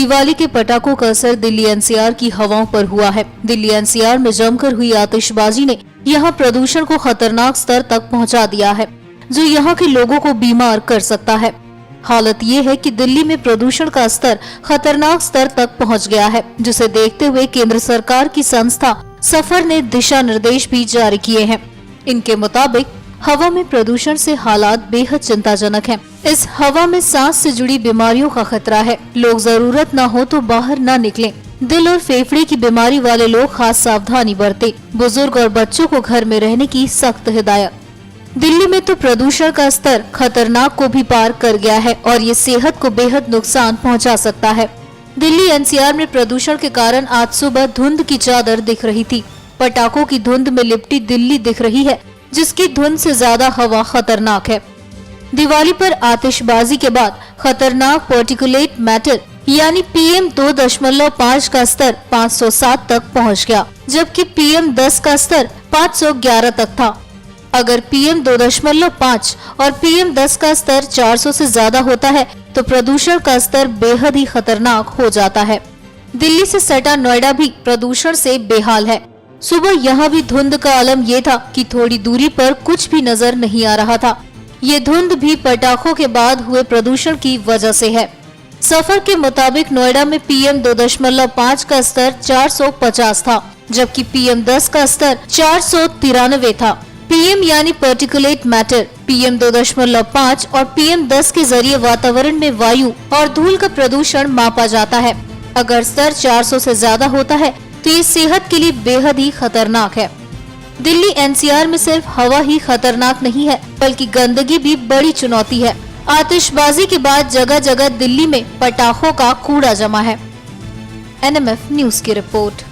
दिवाली के पटाखों का असर दिल्ली एनसीआर की हवाओं पर हुआ है। दिल्ली एनसीआर में जमकर हुई आतिशबाजी ने यहाँ प्रदूषण को खतरनाक स्तर तक पहुँचा दिया है, जो यहाँ के लोगों को बीमार कर सकता है। हालत ये है कि दिल्ली में प्रदूषण का स्तर खतरनाक स्तर तक पहुँच गया है, जिसे देखते हुए केंद्र सरकार की संस्था सफर ने दिशा निर्देश भी जारी किए हैं। इनके मुताबिक हवा में प्रदूषण से हालात बेहद चिंताजनक हैं। इस हवा में सांस से जुड़ी बीमारियों का खतरा है। लोग जरूरत न हो तो बाहर न निकलें। दिल और फेफड़े की बीमारी वाले लोग खास सावधानी बरतें। बुजुर्ग और बच्चों को घर में रहने की सख्त हिदायत। दिल्ली में तो प्रदूषण का स्तर खतरनाक को भी पार कर गया है और ये सेहत को बेहद नुकसान पहुंचा सकता है। दिल्ली एनसीआर में प्रदूषण के कारण आज सुबह धुंध की चादर दिख रही थी। पटाखों की धुंध में लिपटी दिल्ली दिख रही है, जिसकी धुंध से ज्यादा हवा खतरनाक है। दिवाली पर आतिशबाजी के बाद खतरनाक पार्टिकुलेट मैटर यानी PM 2.5 का स्तर 507 तक पहुंच गया, जबकि PM 10 का स्तर 511 तक था। अगर PM 2.5 और PM 10 का स्तर 400 से ज्यादा होता है तो प्रदूषण का स्तर बेहद ही खतरनाक हो जाता है। दिल्ली से सटा नोएडा भी प्रदूषण से बेहाल है। सुबह यहाँ भी धुंध का आलम ये था कि थोड़ी दूरी पर कुछ भी नजर नहीं आ रहा था। ये धुंध भी पटाखों के बाद हुए प्रदूषण की वजह से है। सफर के मुताबिक नोएडा में PM 2.5 का स्तर 450 था, जबकि PM 10 का स्तर 493 था। PM यानी पार्टिकुलेट मैटर PM 2.5 और PM 10 के जरिए वातावरण में वायु और धूल का प्रदूषण मापा जाता है। अगर स्तर 400 से ज्यादा होता है तो ये सेहत के लिए बेहद ही खतरनाक है। दिल्ली एनसीआर में सिर्फ हवा ही खतरनाक नहीं है, बल्कि गंदगी भी बड़ी चुनौती है। आतिशबाजी के बाद जगह जगह दिल्ली में पटाखों का कूड़ा जमा है। NMF न्यूज की रिपोर्ट।